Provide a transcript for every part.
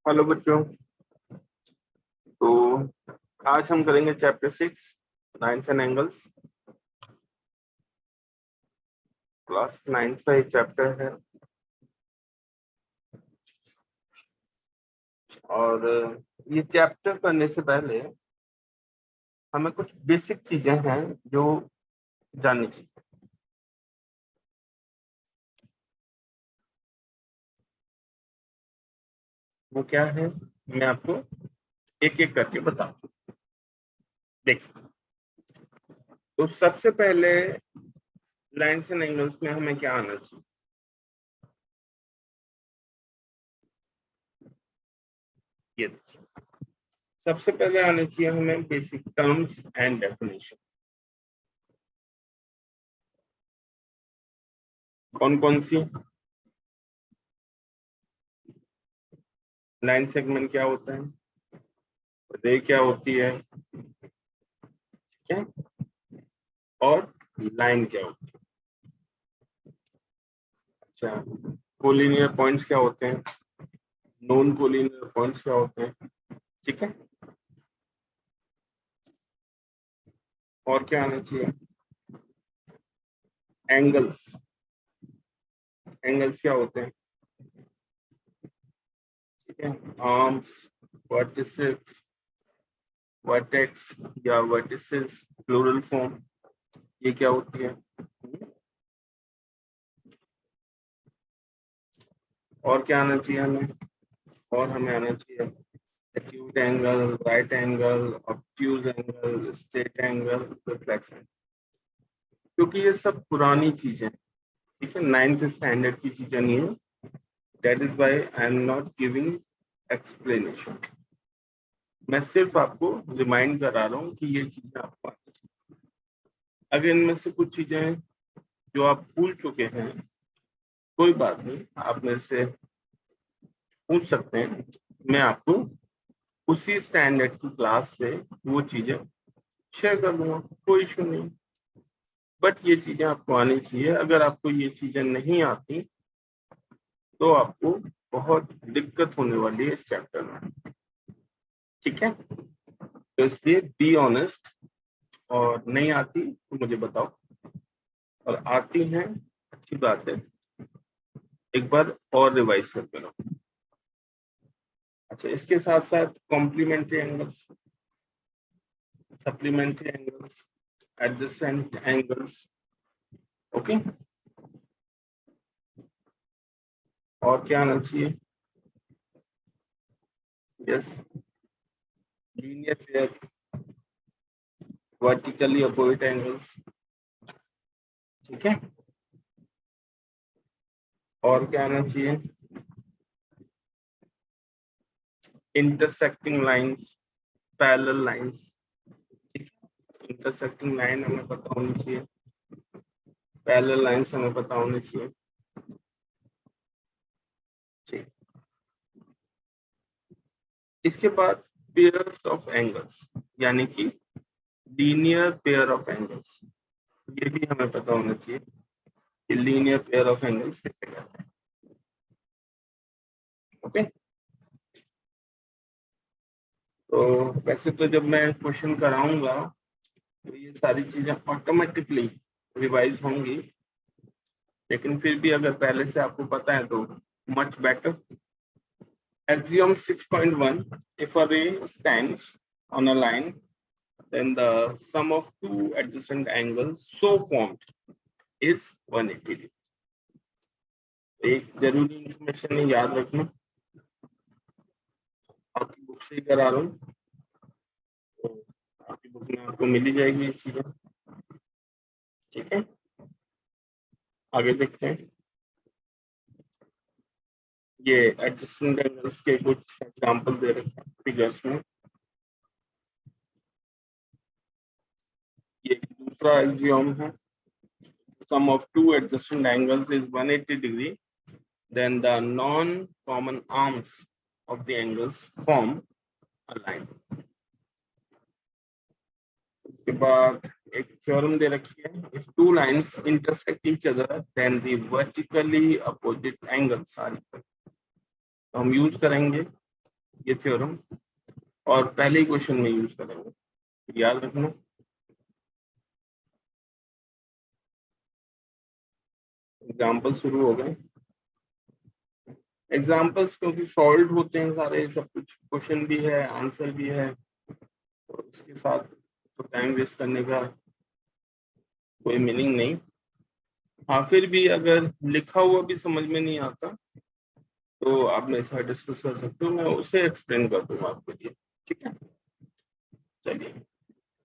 Hello बच्चों। तो आज हम करेंगे chapter 6 lines and angles. Class 9 का एक चैप्टर है और ये चैप्टर करने से पहले हमें कुछ बेसिक चीजें हैं जो जाननी चाहिए। वो क्या है मैं आपको एक एक करके बताऊं। देखिए, तो सबसे पहले लाइन्स एंड एंगल्स में हमें क्या आना चाहिए। ये देखिए, सबसे पहले आने चाहिए हमें बेसिक टर्म्स एंड डेफिनेशन। कौन कौन सी? लाइन सेगमेंट क्या होता है, रे क्या होती है, क्या, और लाइन क्या होती है। अच्छा, कोलिनियर पॉइंट्स क्या होते हैं, नॉन कोलिनियर पॉइंट्स क्या होते हैं। ठीक है, और क्या आना चाहिए, एंगल्स। एंगल्स क्या होते हैं, ठीक है, आर्म्स, वर्टिसेस, वर्टेक्स या वर्टिसेस प्लूरल फॉर्म, ये क्या होती है। और क्या आना चाहिए हमें, और हमें आना चाहिए acute angle, right angle, obtuse angle, straight angle, reflex angle. क्योंकि ये सब पुरानी चीजें, ठीक है, 9th स्टैंडर्ड की चीजें नहीं है। That is why I am not giving explanation. मैं सिर्फ आपको रिमाइंड करा रहा हूँ कि ये चीजें आपको आनी चाहिए। अगर इनमें से कुछ चीजें जो आप भूल चुके हैं, कोई बात नहीं, आप मेरे से पूछ सकते हैं। मैं आपको उसी स्टैंडर्ड की क्लास से वो चीजें शेयर कर दूंगा, कोई इशू नहीं। बट ये चीजें आपको आनी चाहिए। अगर आपको ये चीजें नहीं आती तो आपको बहुत दिक्कत होने वाली है इस चैप्टर में। ठीक है, तो इसलिए बी ऑनेस्ट। और नहीं आती तो मुझे बताओ, और आती हैं अच्छी बात है, एक बार और रिवाइज करते रहो। अच्छा, इसके साथ साथ complementary angles, supplementary angles, adjacent angles, okay. और क्या आना चाहिए, yes, linear pair, vertically opposite angles, ठीक है। और क्या आना चाहिए, इंटरसेक्टिंग लाइंस, पैरेलल लाइंस, ठीक है। इंटरसेक्टिंग लाइन हमें पता होनी चाहिए, पैरेलल लाइंस हमें पता होनी चाहिए, ठीक। इसके बाद पेयर्स ऑफ एंगल्स, यानी कि लीनियर पेयर ऑफ एंगल्स, ये भी हमें पता होना चाहिए कि लीनियर पेयर ऑफ एंगल्स किसे कहते हैं, ओके। तो वैसे तो जब मैं क्वेश्चन कराऊंगा तो ये सारी चीजें ऑटोमेटिकली रिवाइज होंगी, लेकिन फिर भी अगर पहले से आपको पता है तो much better. Axiom 6.1, if a ray stands on a line, then the sum of two adjacent angles so formed is 180 degree. एक जरूरी इंफॉर्मेशन है, याद रखना, आपकी बुक से ही करा रहा हूँ, तो आपकी बुक में आपको मिली जाएगी ये चीजें, ठीक है। आगे देखते हैं, ये एडजस्टेंट एंगल्स के कुछ एग्जांपल दे रखे हैं फिगर्स में। ये दूसरा एक्सियोम है, sum of two adjacent angles is 180 degree, then the non-common arms of the angles form a line. इसके बाद एक थ्योरम दे रखी है, if two lines intersect each other then the vertically opposite angles are equal. तो हम use करेंगे ये theorem, और पहले ही क्वेश्चन में यूज करेंगे, याद रखना। एग्जाम्पल शुरू हो गए। एग्जाम्पल्स क्योंकि सॉल्व होते हैं सारे, सब कुछ क्वेश्चन भी है, आंसर भी है, तो इसके साथ तो टाइम वेस्ट करने का कोई मीनिंग नहीं। हाँ, फिर भी अगर लिखा हुआ भी समझ में नहीं आता तो आप मेरे साथ डिस्कस कर सकते हो, मैं उसे एक्सप्लेन कर दूंगा आपके लिए। ठीक है, चलिए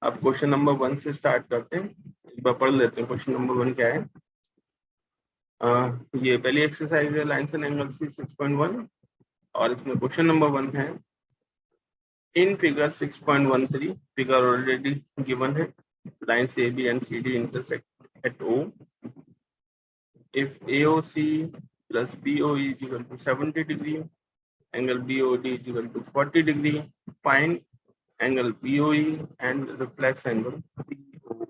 अब क्वेश्चन नंबर 1 से स्टार्ट करते हैं। एक बार पढ़ लेते हैं क्वेश्चन नंबर 1 क्या है। ये पहली एक्सरसाइज है लाइन्स एंड एंगल्स की 6.1, और इसमें क्वेश्चन नंबर 1 है in figure 6.13, figure already given है, lines AB and CD intersect at O. If AOC plus BOE is equal to 70 degree, angle BOD is equal to 40 degree, find angle BOE and reflex angle CO.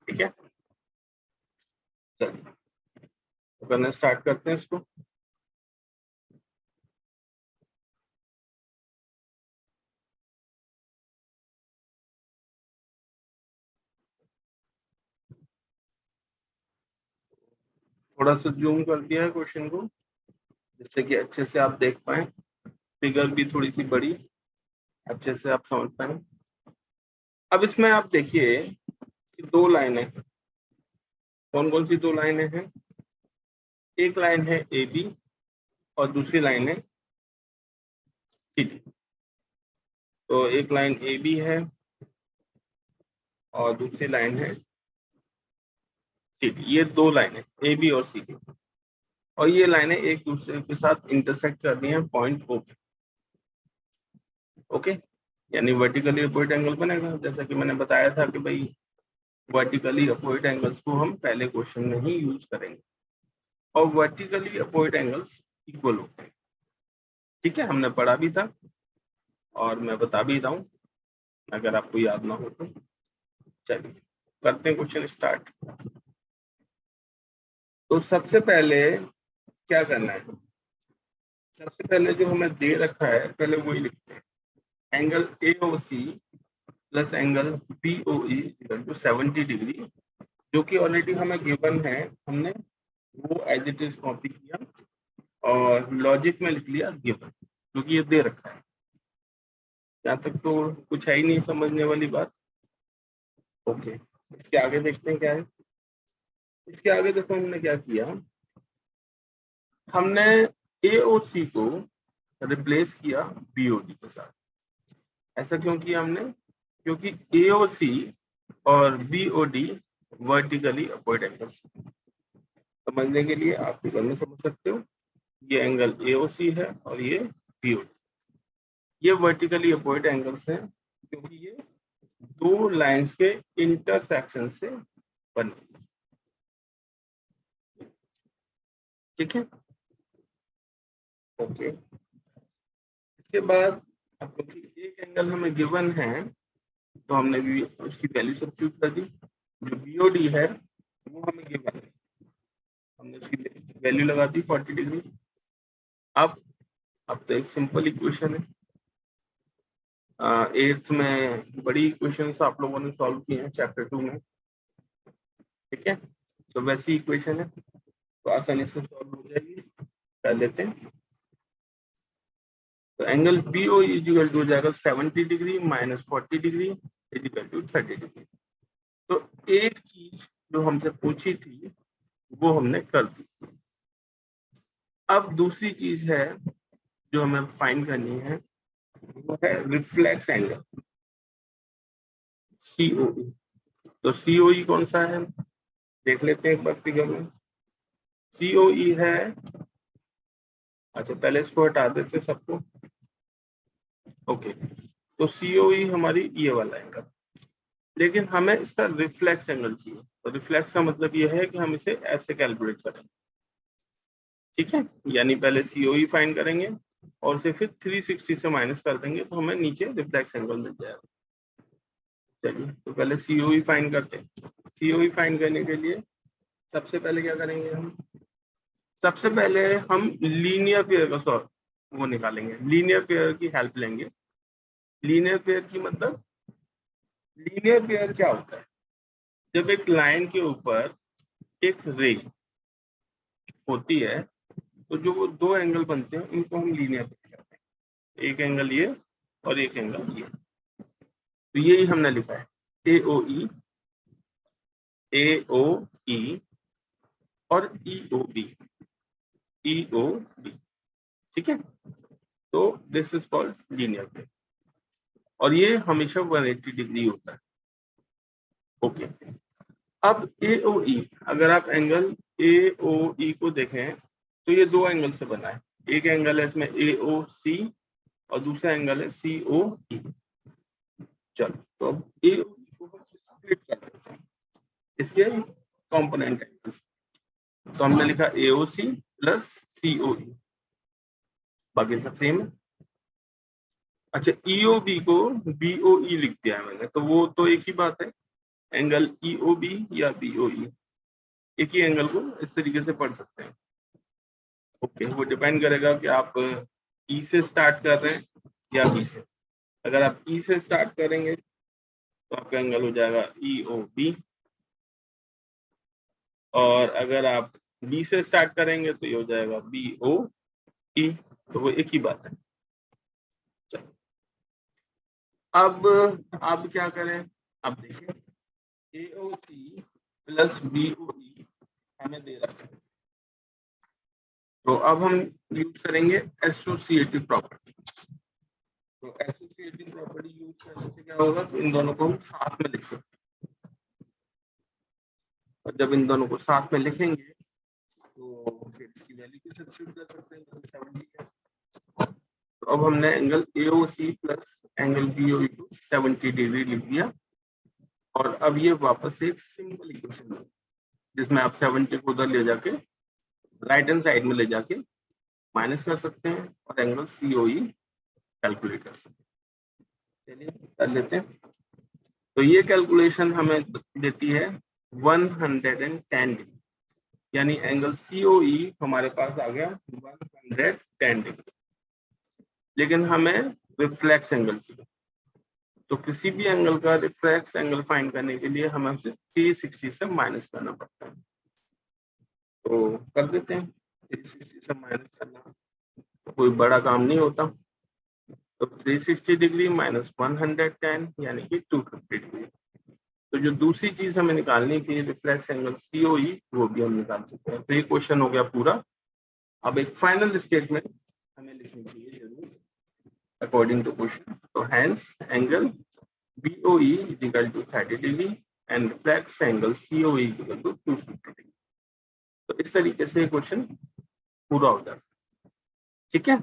ठीक है, चलिए तो करना start करते हैं इसको। थोड़ा सा जूम कर दिया है क्वेश्चन को, जिससे कि अच्छे से आप देख पाए, फिगर भी थोड़ी सी बड़ी, अच्छे से आप समझ पाए। अब इसमें आप देखिए कि दो लाइनें, कौन कौन सी दो लाइनें हैं। एक लाइन है AB और दूसरी लाइन है CD। तो एक लाइन AB है और दूसरी लाइन है CD। ये दो लाइनें AB और CD, और ये लाइनें एक दूसरे के साथ इंटरसेक्ट कर रही हैं पॉइंट O पे। ओके, यानी वर्टिकली अपोजिट एंगल बनेगा। जैसा कि मैंने बताया था कि भाई वर्टिकली अपोजिट एंगल्स को हम पहले क्वेश्चन में ही यूज करेंगे, और वर्टिकली अपोजिट एंगल्स इक्वल होते हैं। ठीक है, हमने पढ़ा भी था और मैं बता भी रहा हूँ अगर आपको याद ना हो तो। चलिए करते हैं क्वेश्चन स्टार्ट। तो सबसे पहले क्या करना है, सबसे पहले जो हमें दे रखा है पहले वही लिखते हैं। Angle AOC plus angle BOE equal to 70 degree, जो कि ऑलरेडी हमें गिवन है, हमने वो एज इट इज कॉपी किया और लॉजिक में लिख लिया गिवन, क्योंकि ये दे रखा है। यहाँ तक तो कुछ है ही नहीं समझने वाली बात। ओके, इसके आगे देखते हैं क्या है। इसके आगे देखो हमने क्या किया, हमने AOC को रिप्लेस किया BOD के साथ। ऐसा क्यों किया हमने, क्योंकि AOC और BOD वर्टिकली अपोजिट एंगल्स। समझने के लिए आप फिगर में समझ सकते हो, ये एंगल AOC है और ये BOD। ये वर्टिकली अपोजिट एंगल्स हैं क्योंकि ये दो लाइंस के इंटरसेक्शन से बने। ठीक है, ओके। इसके बाद अब क्योंकि एक एंगल हमें गिवन है तो हमने भी उसकी वैल्यू सब्स्टिट्यूट कर दी। जो BOD है वो हमें गिवन है, हमने उसकी वैल्यू लगा दी 40 डिग्री। अब तो एक सिंपल इक्वेशन है, 8th में बड़ी इक्वेशंस आप लोगों ने सॉल्व की हैं चैप्टर 2 में। ठीक है, तो वैसी इक्वेशन है तो आसानी से सॉल्व हो जाएगी, कर लेते हैं। तो angle BO is equal to हो जाएगा 70 degree minus 40 degree is equal to 30 degree. तो एक चीज जो हमसे पूछी थी वो हमने कर दी। अब दूसरी चीज है जो हमें फाइंड करनी है, वो है रिफ्लेक्स एंगल COE। तो COE कौन सा है देख लेते हैं एक बार फिगर में। COE है, अच्छा पहले इसको हटा देते सबको। ओके, तो COE हमारी ये वाला एंगल, लेकिन हमें इसका रिफ्लेक्स एंगल चाहिए। तो रिफ्लेक्स का मतलब ये है कि हम इसे ऐसे कैलकुलेट करेंगे। ठीक है, यानी पहले COE फाइंड करेंगे और उसे फिर 360 से माइनस कर देंगे तो हमें नीचे रिफ्लेक्स एंगल मिल जाएगा। चलिए तो पहले COE फाइंड करते हैं। COE फाइंड करने के लिए सबसे पहले क्या करेंगे हम, सबसे पहले हम लीनियर फिगर का वो निकालेंगे, लीनियर पेयर की हेल्प लेंगे। लीनियर पेयर की मतलब, लीनियर पेयर क्या होता है, जब एक लाइन के ऊपर एक रे होती है तो जो वो दो एंगल बनते हैं उनको हम लीनियर पेयर कहते हैं, एक एंगल ये और एक एंगल ये। तो यही हमने लिखा है AOE, AOE और EOB, EOB, ठीक है। तो this is called linear pair और ये हमेशा 180 डिग्री होता है। ओके, अब AOE, अगर आप एंगल AOE को देखें तो ये दो एंगल से बना है, एक एंगल है इसमें AOC और दूसरा एंगल है COE। चलो, तो अब AOE को हम स्प्लिट कर देते हैं इसके कंपोनेंट एंगल्स, तो हमने लिखा AOC प्लस COE, बाकी सब सेम है। अच्छा, EOB को BOE लिख दिया है मैंने, तो वो तो एक ही बात है, एंगल EOB या BOE, एक ही एंगल को इस तरीके से पढ़ सकते हैं। ओके, वो डिपेंड करेगा कि आप E से स्टार्ट कर रहे हैं या B से। अगर आप E से स्टार्ट करेंगे तो आपका एंगल हो जाएगा EOB, और अगर आप B से स्टार्ट करेंगे तो ये हो जाएगा BOE, तो वो एक ही बात है। चलो, अब क्या करें, अब देखिए AOC प्लस BOE हमें दे रखा है, तो अब हम यूज करेंगे एसोसिएटिव प्रॉपर्टी। तो एसोसिएटिव प्रॉपर्टी यूज करने से क्या होगा, तो इन दोनों को हम साथ में लिख सकते हैं, और जब इन दोनों को साथ में लिखेंगे तो फिर इसकी वैल्यू को सब्स्टिट्यूट कर सकते हैं, तो 70 है। तो अब हमने angle AOC plus angle BOE को 70 डिग्री लिख दिया, और अब ये वापस से एक सिंपल इक्वेशन है जिसमें आप 70 को उधर ले जाके राइट हैंड साइड में ले जाके माइनस कर सकते हैं और एंगल COE कैलकुलेट कर सकते हैं। चलिए कर लेते हैं। तो ये कैलकुलेशन हमें देती है 110 डिग्री, यानी एंगल COE हमारे पास आ गया 110 डिग्री, लेकिन हमें रिफ्लेक्स एंगल चाहिए। तो किसी भी एंगल का रिफ्लेक्स एंगल फाइंड करने के लिए हमें उसे 360 से माइनस करना पड़ता है। तो कर देते हैं, 360 से माइनस करना तो कोई बड़ा काम नहीं होता। तो 360 डिग्री माइनस 110 यानी कि 250 डिग्री। तो जो दूसरी चीज हमें निकालनी थी रिफ्लेक्स एंगल COE, वो भी हम निकाल चुके हैं। तो ये क्वेश्चन हो गया पूरा। अब एक फाइनल स्टेटमेंट हमें लिखनी चाहिए जरूर अकॉर्डिंग टू क्वेश्चन। तो hence angle BOE is equal to 30 degree and reflex angle COE is equal to 250 degree. तो इस तरीके से क्वेश्चन पूरा हो जाता है, ठीक है।